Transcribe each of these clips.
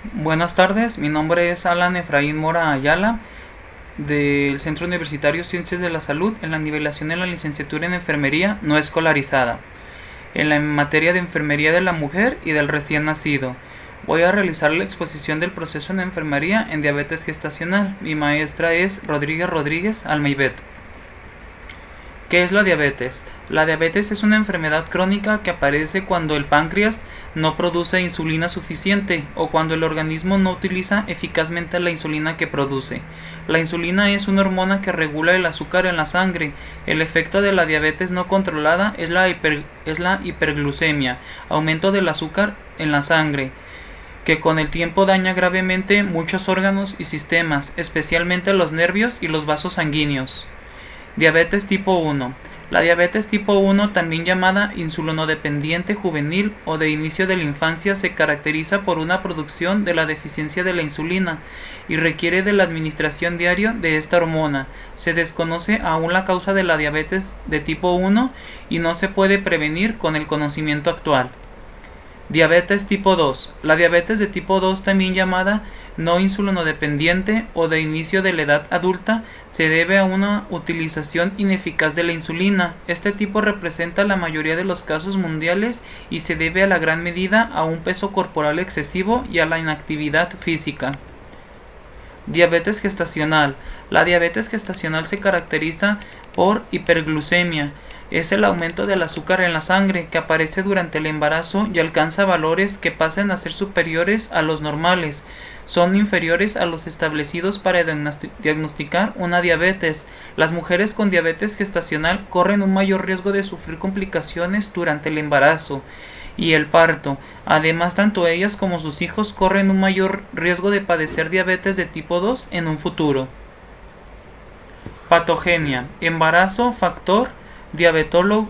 Buenas tardes, mi nombre es Alan Efraín Mora Ayala del Centro Universitario Ciencias de la Salud en la nivelación en la licenciatura en Enfermería no escolarizada, en la materia de Enfermería de la Mujer y del Recién Nacido. Voy a realizar la exposición del proceso en enfermería en diabetes gestacional. Mi maestra es Rodríguez Almeibet. ¿Qué es la diabetes? La diabetes es una enfermedad crónica que aparece cuando el páncreas no produce insulina suficiente o cuando el organismo no utiliza eficazmente la insulina que produce. La insulina es una hormona que regula el azúcar en la sangre. El efecto de la diabetes no controlada es la hiperglucemia, aumento del azúcar en la sangre, que con el tiempo daña gravemente muchos órganos y sistemas, especialmente los nervios y los vasos sanguíneos. Diabetes tipo 1. La diabetes tipo 1, también llamada insulinodependiente juvenil o de inicio de la infancia, se caracteriza por una producción de la deficiencia de la insulina y requiere de la administración diaria de esta hormona. Se desconoce aún la causa de la diabetes de tipo 1 y no se puede prevenir con el conocimiento actual. Diabetes tipo 2. La diabetes de tipo 2, también llamada no insulinodependiente o de inicio de la edad adulta, se debe a una utilización ineficaz de la insulina. Este tipo representa la mayoría de los casos mundiales y se debe a la gran medida a un peso corporal excesivo y a la inactividad física. Diabetes gestacional. La diabetes gestacional se caracteriza por hiperglucemia. Es el aumento del azúcar en la sangre que aparece durante el embarazo y alcanza valores que pasan a ser superiores a los normales. Son inferiores a los establecidos para diagnosticar una diabetes. Las mujeres con diabetes gestacional corren un mayor riesgo de sufrir complicaciones durante el embarazo y el parto. Además, tanto ellas como sus hijos corren un mayor riesgo de padecer diabetes de tipo 2 en un futuro. Patogenia. Embarazo, factor diabetógeno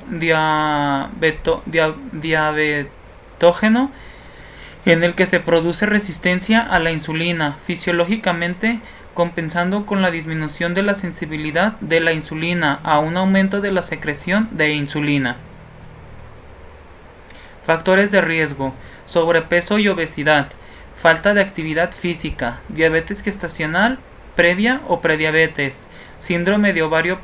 en el que se produce resistencia a la insulina fisiológicamente, compensando con la disminución de la sensibilidad de la insulina a un aumento de la secreción de insulina. Factores de riesgo: sobrepeso y obesidad, falta de actividad física, diabetes gestacional previa o prediabetes, síndrome de ovario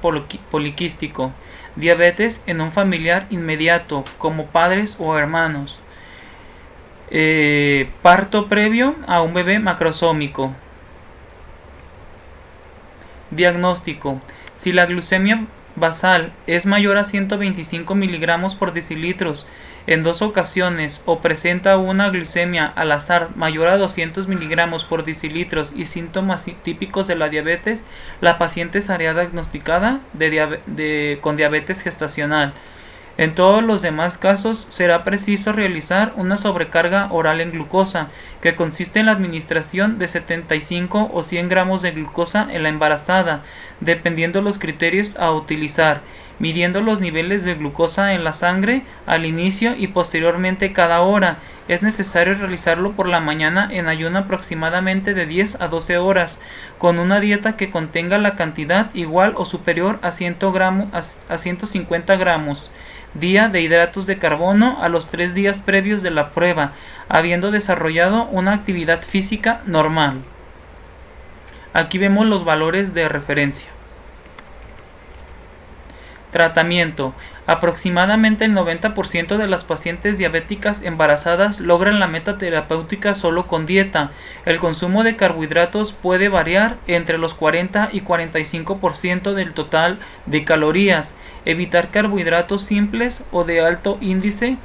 poliquístico, diabetes en un familiar inmediato como padres o hermanos, parto previo a un bebé macrosómico. Diagnóstico: si la glucemia basal es mayor a 125 miligramos por decilitros en 2 ocasiones o presenta una glucemia al azar mayor a 200 miligramos por decilitros y síntomas típicos de la diabetes, la paciente será diagnosticada con diabetes gestacional. En todos los demás casos será preciso realizar una sobrecarga oral en glucosa, que consiste en la administración de 75 o 100 gramos de glucosa en la embarazada, dependiendo los criterios a utilizar, midiendo los niveles de glucosa en la sangre al inicio y posteriormente cada hora. Es necesario realizarlo por la mañana en ayuno aproximadamente de 10 a 12 horas, con una dieta que contenga la cantidad igual o superior a 150 gramos día de hidratos de carbono a los 3 días previos de la prueba, habiendo desarrollado una actividad física normal. Aquí vemos los valores de referencia. Tratamiento: aproximadamente el 90% de las pacientes diabéticas embarazadas logran la meta terapéutica solo con dieta. El consumo de carbohidratos puede variar entre los 40 y 45% del total de calorías. Evitar carbohidratos simples o de alto índice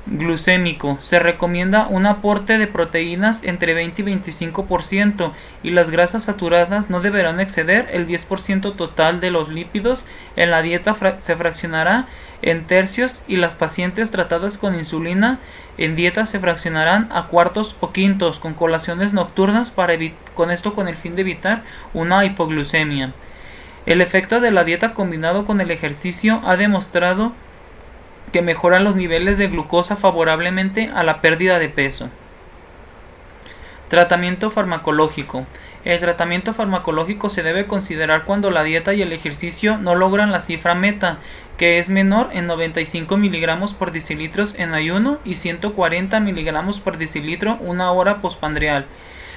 glucémico. Se recomienda un aporte de proteínas entre 20 y 25% y las grasas saturadas no deberán exceder el 10% total de los lípidos. En la dieta se fraccionará en tercios y las pacientes tratadas con insulina en dieta se fraccionarán a cuartos o quintos con colaciones nocturnas con el fin de evitar una hipoglucemia. El efecto de la dieta combinado con el ejercicio ha demostrado que mejoran los niveles de glucosa favorablemente a la pérdida de peso. Tratamiento farmacológico. El tratamiento farmacológico se debe considerar cuando la dieta y el ejercicio no logran la cifra meta, que es menor en 95 miligramos por decilitro en ayuno y 140 miligramos por decilitro una hora postprandial,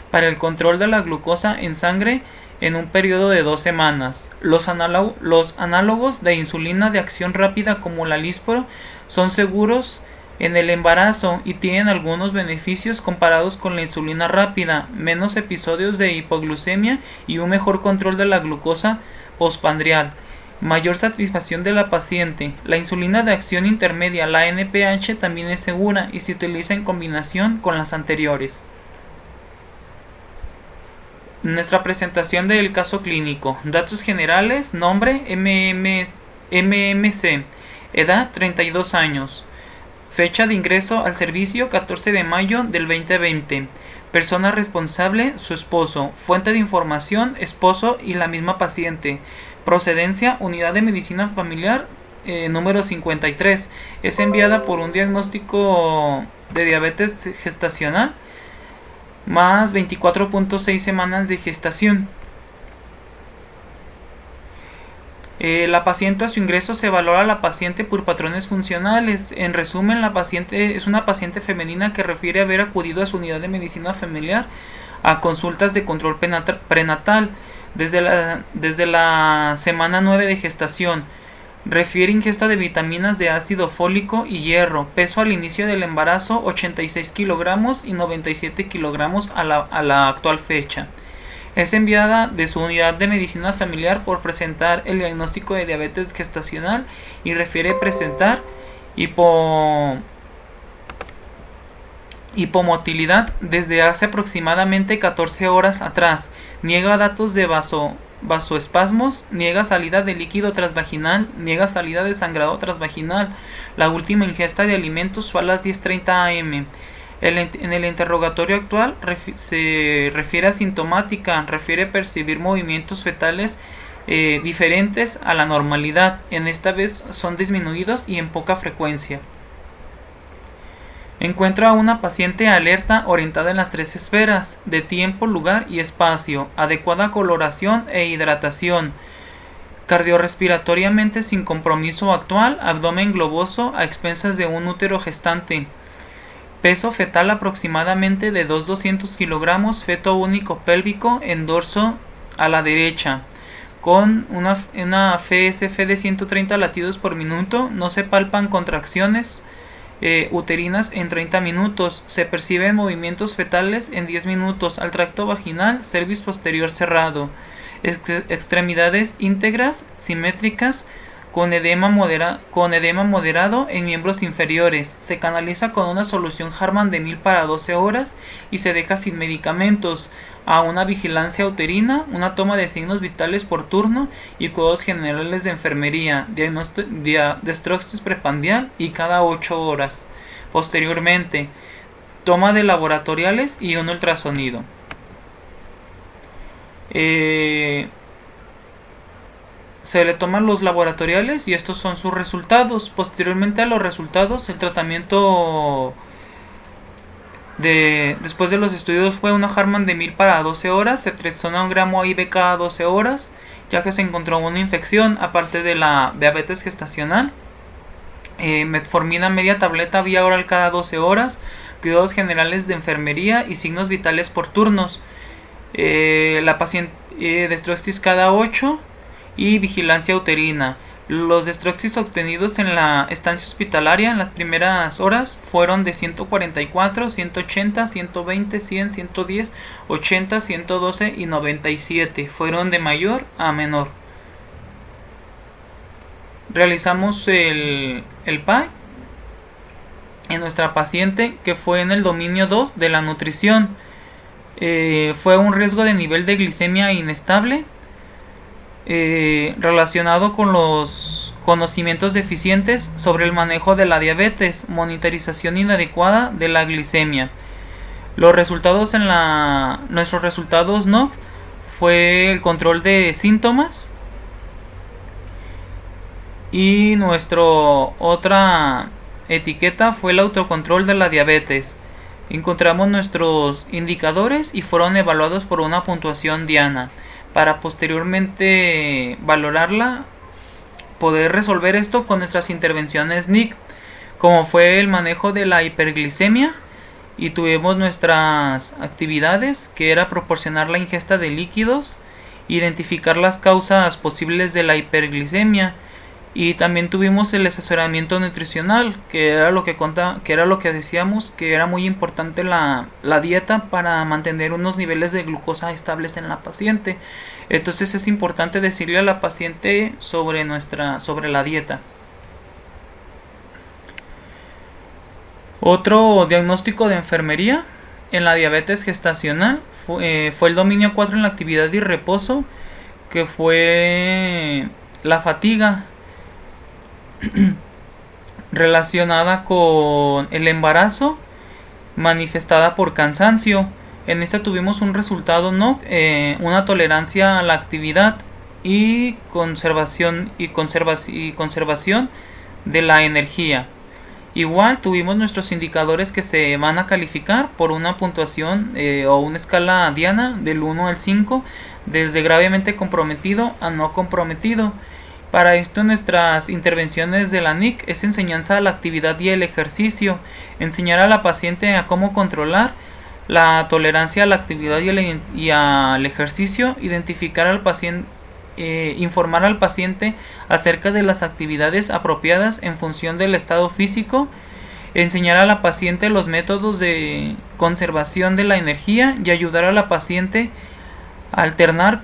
para el control de la glucosa en sangre en un periodo de 2 semanas. Los análogos de insulina de acción rápida como la Lispro son seguros en el embarazo y tienen algunos beneficios comparados con la insulina rápida, menos episodios de hipoglucemia y un mejor control de la glucosa postprandial. Mayor satisfacción de la paciente. La insulina de acción intermedia, la NPH, también es segura y se utiliza en combinación con las anteriores. Nuestra presentación del caso clínico. Datos generales. Nombre: MMC. Edad: 32 años. Fecha de ingreso al servicio: 14 de mayo del 2020. Persona responsable: su esposo. Fuente de información: esposo y la misma paciente. Procedencia: Unidad de Medicina Familiar número 53. Es enviada por un diagnóstico de diabetes gestacional más 24.6 semanas de gestación. La paciente, a su ingreso se valora a la paciente por patrones funcionales. En resumen, la paciente es una paciente femenina que refiere haber acudido a su unidad de medicina familiar a consultas de control prenatal desde la semana 9 de gestación. Refiere ingesta de vitaminas de ácido fólico y hierro. Peso al inicio del embarazo: 86 kilogramos y 97 kilogramos a la actual fecha. Es enviada de su unidad de medicina familiar por presentar el diagnóstico de diabetes gestacional y refiere presentar hipomotilidad desde hace aproximadamente 14 horas atrás. Niega datos de vasoespasmos, niega salida de líquido transvaginal, niega salida de sangrado transvaginal. La última ingesta de alimentos fue a las 10:30 am. En el interrogatorio actual se refiere asintomática, refiere percibir movimientos fetales diferentes a la normalidad. En esta vez son disminuidos y en poca frecuencia. Encuentra a una paciente alerta, orientada en las 3 esferas de tiempo, lugar y espacio, adecuada coloración e hidratación, cardiorrespiratoriamente sin compromiso actual, abdomen globoso a expensas de un útero gestante, peso fetal aproximadamente de 200 kilogramos, feto único pélvico en dorso a la derecha, con una FSF de 130 latidos por minuto, no se palpan contracciones uterinas en 30 minutos, se perciben movimientos fetales en 10 minutos al tracto vaginal, cervix posterior cerrado, extremidades íntegras, simétricas, con edema moderado en miembros inferiores. Se canaliza con una solución Harman de 1000 para 12 horas y se deja sin medicamentos, a una vigilancia uterina, una toma de signos vitales por turno y cuidados generales de enfermería, destrostis prepandial y cada 8 horas. Posteriormente, toma de laboratoriales y un ultrasonido. Se le toman los laboratoriales y estos son sus resultados. Posteriormente a los resultados, el tratamiento después de los estudios fue una Harman de 1000 para 12 horas, ceftriaxona 1 gramo IV cada 12 horas, ya que se encontró una infección aparte de la diabetes gestacional. Metformina media tableta vía oral cada 12 horas, cuidados generales de enfermería y signos vitales por turnos. La paciente destrostis cada 8 y vigilancia uterina. Los destroxis obtenidos en la estancia hospitalaria en las primeras horas fueron de 144, 180, 120, 100, 110, 80, 112 y 97. Fueron de mayor a menor. Realizamos el PAI en nuestra paciente, que fue en el dominio 2 de la nutrición. Fue un riesgo de nivel de glicemia inestable, relacionado con los conocimientos deficientes sobre el manejo de la diabetes, monitorización inadecuada de la glicemia. Nuestros resultados NOC fue el control de síntomas y nuestra otra etiqueta fue el autocontrol de la diabetes. Encontramos nuestros indicadores y fueron evaluados por una puntuación diana para posteriormente valorarla, poder resolver esto con nuestras intervenciones NIC, como fue el manejo de la hiperglicemia, y tuvimos nuestras actividades, que era proporcionar la ingesta de líquidos, identificar las causas posibles de la hiperglicemia, y también tuvimos el asesoramiento nutricional, que era lo que decíamos, que era muy importante la dieta para mantener unos niveles de glucosa estables en la paciente. Entonces es importante decirle a la paciente sobre la dieta. Otro diagnóstico de enfermería en la diabetes gestacional fue el dominio 4 en la actividad y reposo, que fue la fatiga relacionada con el embarazo manifestada por cansancio. En esta tuvimos un resultado una tolerancia a la actividad y conservación de la energía. Igual tuvimos nuestros indicadores que se van a calificar por una puntuación o una escala diana del 1 al 5, desde gravemente comprometido a no comprometido. Para esto nuestras intervenciones de la NIC es enseñanza a la actividad y el ejercicio, enseñar a la paciente a cómo controlar la tolerancia a la actividad y al ejercicio, identificar al paciente, informar al paciente acerca de las actividades apropiadas en función del estado físico, enseñar a la paciente los métodos de conservación de la energía y ayudar a la paciente a alternar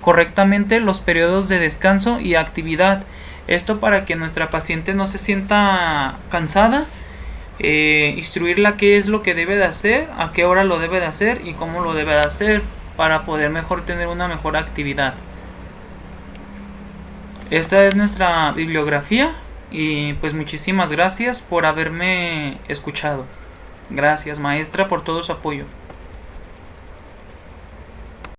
correctamente los periodos de descanso y actividad. Esto para que nuestra paciente no se sienta cansada, instruirla qué es lo que debe de hacer, a qué hora lo debe de hacer y cómo lo debe de hacer para poder tener una mejor actividad. Esta es nuestra bibliografía y pues muchísimas gracias por haberme escuchado. Gracias, maestra, por todo su apoyo.